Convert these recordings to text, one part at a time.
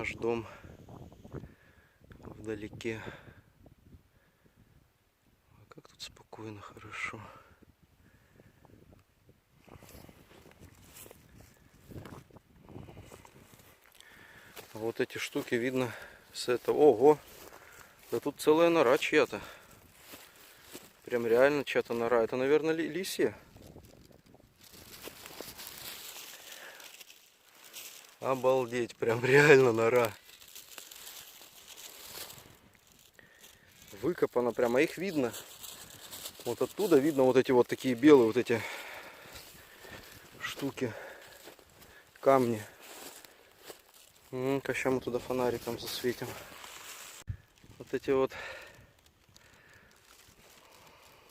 наш дом вдалеке. А как тут спокойно, хорошо. А вот эти штуки видно с этого. Ого! Да тут целая нора чья-то. Прям реально чья-то нора. Это, наверное, лисья. Обалдеть, прям реально нора. Выкопано прямо, их видно. Вот оттуда видно вот эти вот такие белые вот эти штуки. Камни. Сейчас мы туда фонариком засветим. Вот эти вот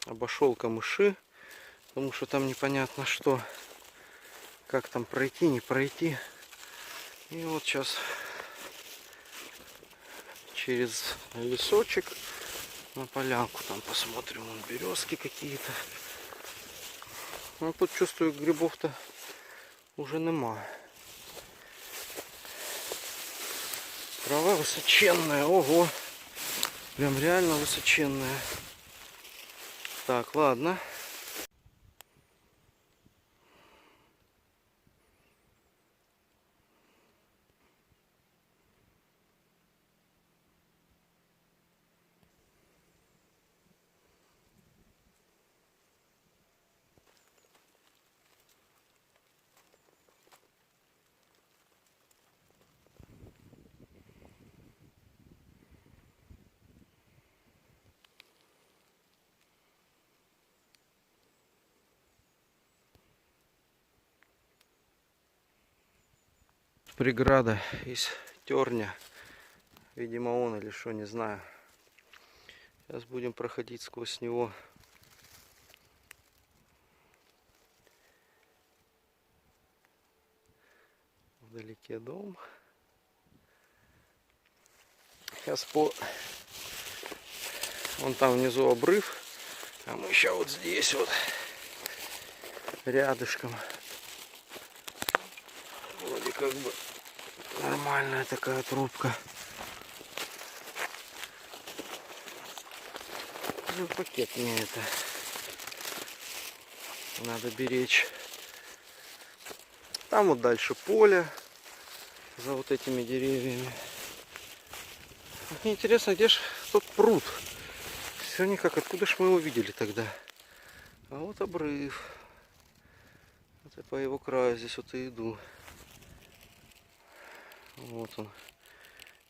обошел камыши, потому что там непонятно что, как там пройти, не пройти. И вот сейчас через лесочек на полянку там посмотрим, вон березки какие-то. Ну тут чувствую, грибов-то уже нема. Трава высоченная, ого, прям реально высоченная. Так, ладно. Преграда из терня. Видимо, он или что, не знаю. Сейчас будем проходить сквозь него. Вдалеке дом. Сейчас вон там внизу обрыв. А мы сейчас вот здесь вот. Рядышком. Вроде как бы нормальная такая трубка. Ну, пакет мне это надо беречь. Там вот дальше поле за вот этими деревьями. Мне интересно, где ж тот пруд? Все никак, откуда ж мы его видели тогда? А вот обрыв. Вот я по его краю здесь вот и иду. Вот он.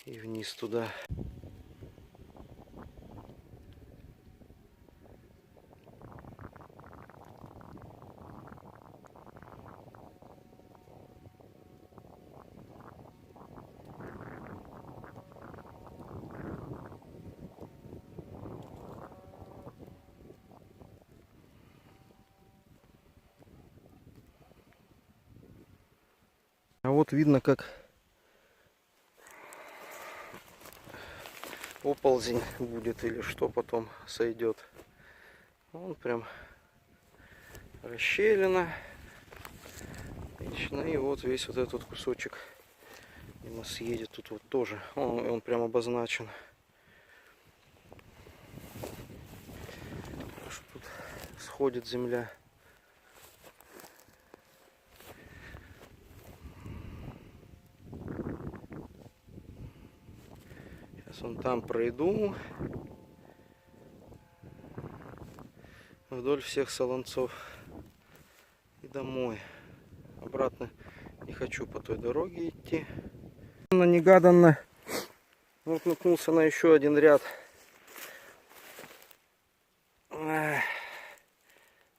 И вниз туда. А вот видно, как оползень будет или что потом сойдет. Он прям расщелина. Отлично. И вот весь вот этот кусочек мимо съедет. Тут вот тоже. Он прям обозначен. Что тут сходит земля. Вон там пройду вдоль всех солонцов и домой. Обратно не хочу по той дороге идти. Негаданно вот наткнулся на еще один ряд.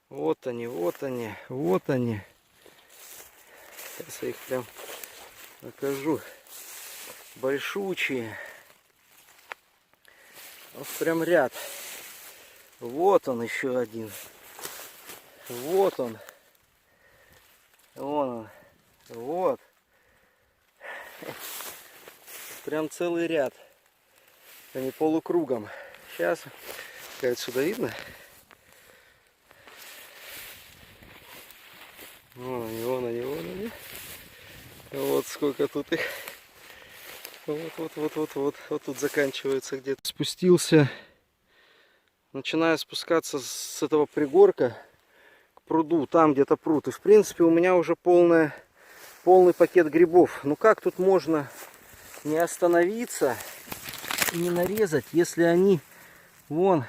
Вот они, вот они, вот они. Сейчас я их прям покажу. Большучие. Вот прям ряд. Вот он еще один. Вот он. Вон он. Вот. Прям целый ряд. Они полукругом. Сейчас. Как отсюда видно? Вон они, вон они, вон они. Вот сколько тут их. Вот тут заканчивается где-то. Спустился. Начинаю спускаться с этого пригорка к пруду. Там где-то пруд. И в принципе у меня уже полный пакет грибов. Ну как тут можно не остановиться и не нарезать, если они... Вон,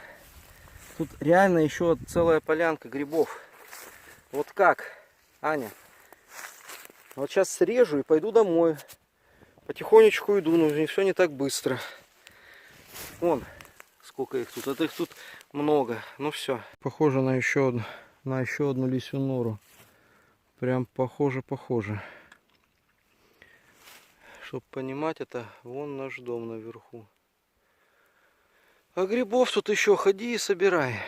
тут реально еще целая полянка грибов. Вот как, Аня? Вот сейчас срежу и пойду домой. Потихонечку иду, но все не так быстро. Вон, сколько их тут. Это их тут много. Ну все. Похоже на еще одну лисью нору. Прям похоже. Чтобы понимать, это вон наш дом наверху. А грибов тут еще ходи и собирай.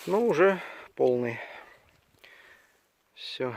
Ну, уже полный. Все.